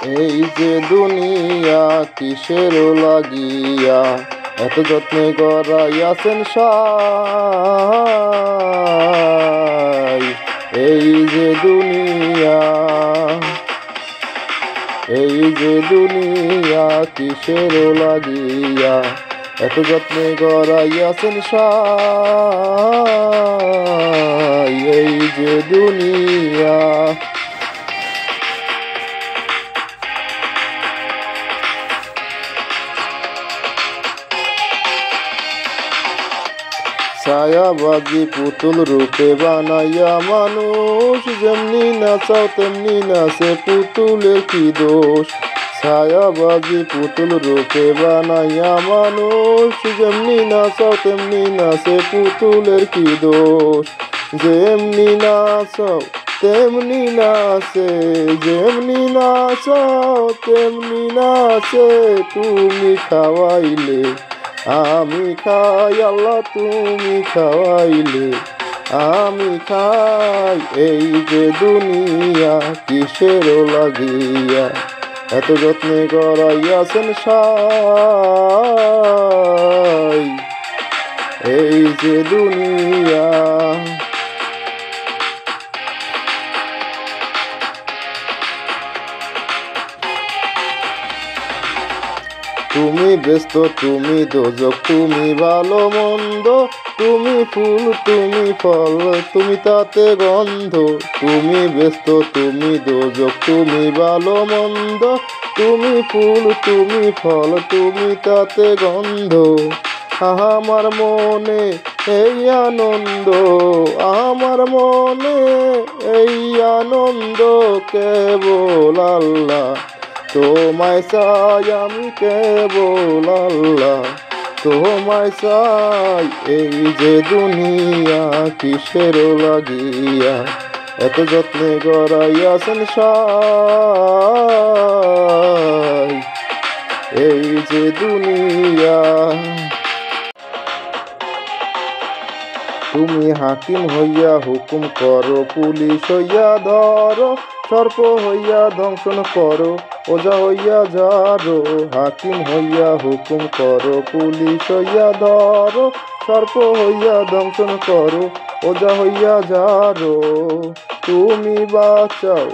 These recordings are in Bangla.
এই যে দুনিয়া কিসের লাগিয়া এত যত্নে গড়াইয়াছেন সাই। এই যে দুনিয়া, এই যে দুনিয়া কিসের লাগিয়া এত যত্নে গড়াইয়াছেন সাই। এই যে দুনিয়া, ছায়াবাজি পুতুল রূপে বানাইয়া মানুষ, যেমনি নাচাও তেমনি নাচে পুতুলের কি দোষ। ছায়াবাজি পুতুল রূপে বানাইয়া মানুষ, যেমনি নাচাও তেমনি নাচে পুতুলের কি দোষ। যেমনি নাচাও তেমনি নাচে, যেমনি নাচাও তেমনি নাচে, তুমি খাওয়াইলে আমি খাই, আল্লাহ তুমি খাওয়াইলে আমি খাই। এই যে দুনিয়া কিসের লাগিয়া এত যত্নে গড়াইয়াছেন সাই। এই যে দুনিয়া, তুমি ব্যস্ত তুমি দোজক, তুমি ভালো মন্দ, তুমি ফুল তুমি ফল, তুমি তাতে গন্ধ। তুমি ব্যস্ত তুমি দোজক, তুমি ভালো মন্দ, তুমি ফুল তুমি ফল, তুমি তাতে গন্ধ। আমার মনে এই আনন্দ, আমার মনে এই আনন্দ, কেবল আল্লাহ তোমায় চাই, আমি কেবল আল্লাহ তোমায় চাই। এই যে দুনিয়া কিসের লাগিয়া এত যত্নে গড়াইয়াছেন সাই। এই যে দুনিয়া, তুমি হাকিম হইয়া হুকুম করো, পুলিশ হইয়া ধরো, সর্প হইয়া দংশন করো, ওজা হইয়া যারো। হাকিম হইয়া হুকুম করো, পুলিশ হইয়া ধরো, সর্প হইয়া দংশন করো, ওজা হইয়া যারো। তুমি বাঁচাও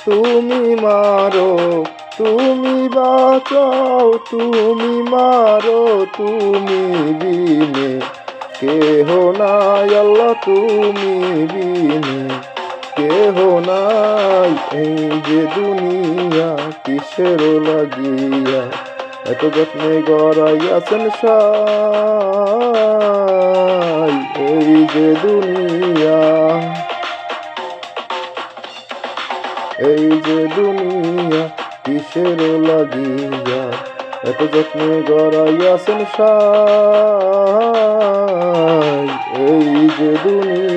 তুমি মারো, তুমি বাঁচাও তুমি মারো, তুমি বিনে কেহ নাই, আল্লাহ তুমি বিনে কেহ নাই। এই যে দুনিয়া কিসের লাগিয়া এত যত্নে গড়াইয়াছেন সাই। এই যে দুনিয়া, এই যে দুনিয়া কিসের লাগিয়া এত যত্নে গড়াইয়াছেন সাই। এই যে দুনিয়া।